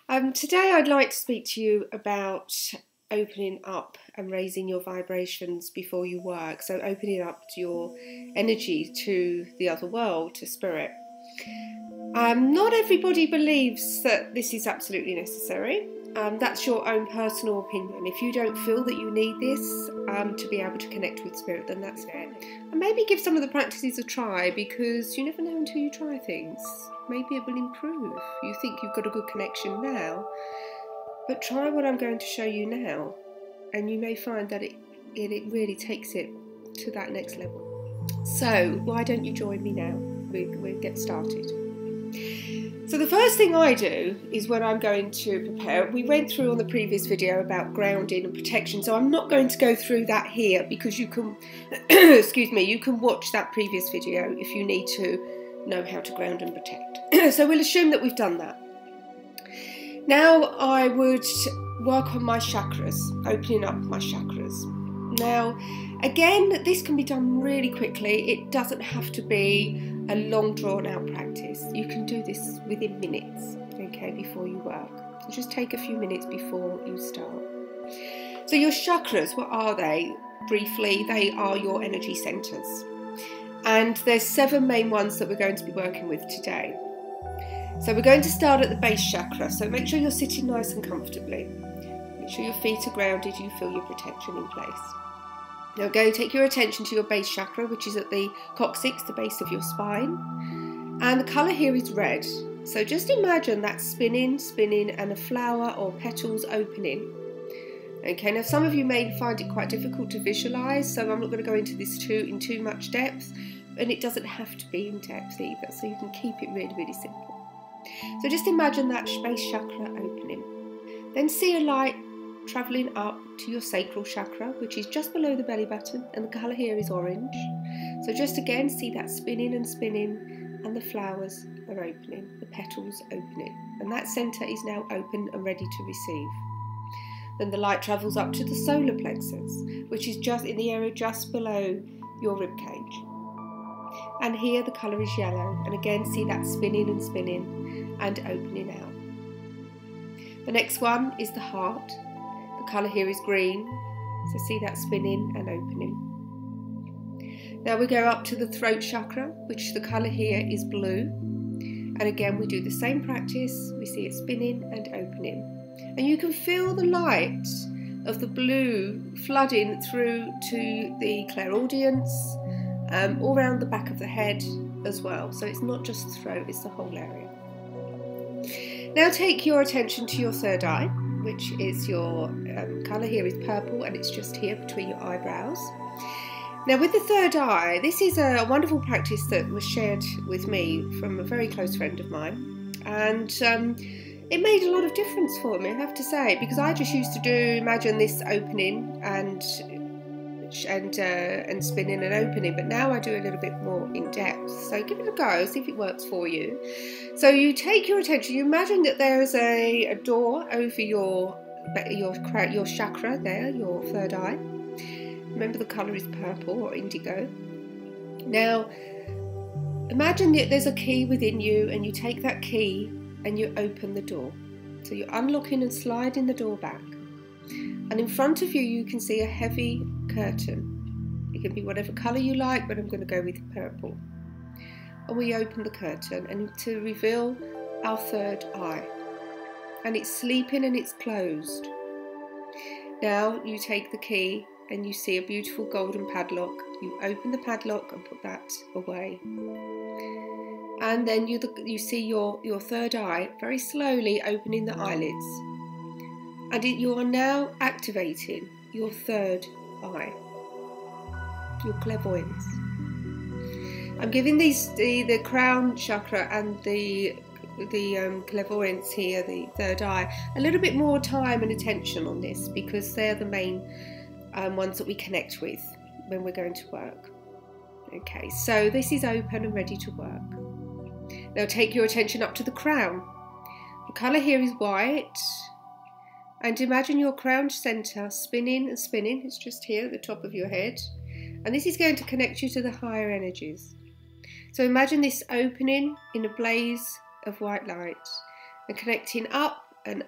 Hi. Today I'd like to speak to you about opening up and raising your vibrations before you work. So opening up to your energy to the other world, to spirit. Not everybody believes that this is absolutely necessary. That's your own personal opinion. If you don't feel that you need this to be able to connect with spirit, then that's it. And maybe give some of the practices a try, because you never know until you try things. Maybe it will improve. You think you've got a good connection now, but try what I'm going to show you now, and you may find that it really takes it to that next level. So why don't you join me now? We'll get started. So the first thing I do is, when I'm going to prepare, we went through on the previous video about grounding and protection, so I'm not going to go through that here, because you can, excuse me, you can watch that previous video if you need to know how to ground and protect. So we'll assume that we've done that. Now I would work on my chakras, opening up my chakras. Now, again, this can be done really quickly. It doesn't have to be a long drawn out practice. You can do this within minutes, okay, before you work. So just take a few minutes before you start. So your chakras, what are they? Briefly, they are your energy centers. And there's 7 main ones that we're going to be working with today. So we're going to start at the base chakra. So make sure you're sitting nice and comfortably. Make sure your feet are grounded, you feel your protection in place. Now go take your attention to your base chakra, which is at the coccyx, the base of your spine. And the colour here is red. So just imagine that spinning, and a flower or petals opening. Okay, now some of you may find it quite difficult to visualise, so I'm not going to go into this in too much depth, and it doesn't have to be in depth either, so you can keep it really, really simple. So just imagine that base chakra opening. Then see a light travelling up to your sacral chakra, which is just below the belly button, and the colour here is orange. So just again see that spinning, and the flowers are opening, the petals opening, and that centre is now open and ready to receive. Then the light travels up to the solar plexus, which is just in the area just below your rib cage. And here the colour is yellow, and again see that spinning and opening out. The next one is the heart. The colour here is green, so see that spinning and opening. Now we go up to the throat chakra, which the colour here is blue. And again we do the same practice, we see it spinning and opening. And you can feel the light of the blue flooding through to the clairaudience, all around the back of the head as well. So it's not just the throat, it's the whole area. Now take your attention to your third eye, which is your colour here is purple, and it's just here between your eyebrows. Now with the third eye, this is a wonderful practice that was shared with me from a very close friend of mine, and it made a lot of difference for me, I have to say, because I just used to imagine this opening and spinning and opening, but now I do a little bit more in depth. So give it a go, see if it works for you. So you take your attention, you imagine that there is a door over your chakra there, your third eye. Remember the colour is purple or indigo. Now imagine that there's a key within you, and you take that key and you open the door. So you're unlocking and sliding the door back. And in front of you, you can see a heavy curtain. It can be whatever colour you like, but I'm going to go with purple. And we open the curtain and to reveal our third eye. And it's sleeping and it's closed. Now you take the key and you see a beautiful golden padlock. You open the padlock and put that away. And then you see your third eye very slowly opening the eyelids. And you are now activating your third eye, your clairvoyance. I'm giving the crown chakra and the clairvoyance here, the third eye, a little bit more time and attention on this, because they're the main ones that we connect with when we're going to work. Okay, so this is open and ready to work. Now take your attention up to the crown. The colour here is white, and imagine your crown centre spinning and spinning. It's just here at the top of your head, and this is going to connect you to the higher energies. So imagine this opening in a blaze of white light, and connecting up and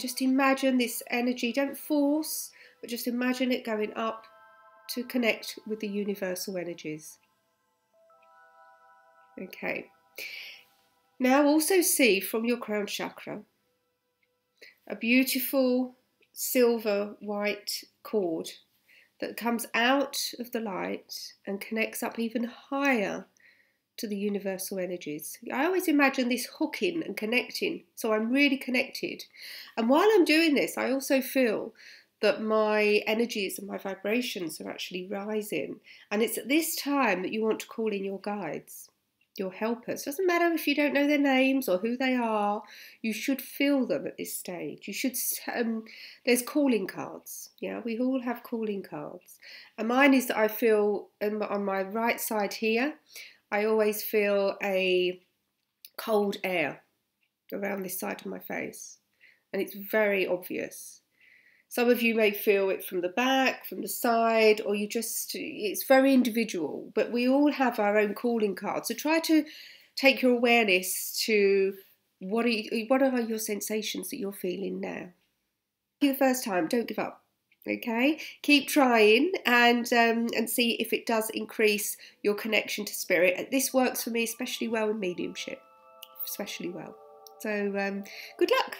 just imagine this energy. Don't force, but just imagine it going up to connect with the universal energies. Okay. Now also see from your crown chakra a beautiful silver white cord that comes out of the light and connects up even higher to the universal energies. I always imagine this hooking and connecting, so I'm really connected. And while I'm doing this, I also feel that my energies and my vibrations are actually rising. And it's at this time that you want to call in your guides, your helpers. Doesn't matter if you don't know their names or who they are, you should feel them at this stage. You should, there's calling cards. Yeah, we all have calling cards. And mine is that I feel on my right side here, I always feel a cold air around this side of my face, and it's very obvious. Some of you may feel it from the back, from the side, or it's very individual, but we all have our own calling card. So try to take your awareness to what are your sensations that you're feeling now. For the first time, don't give up. Okay, keep trying and see if it does increase your connection to spirit. This works for me especially well in mediumship, especially well. So good luck.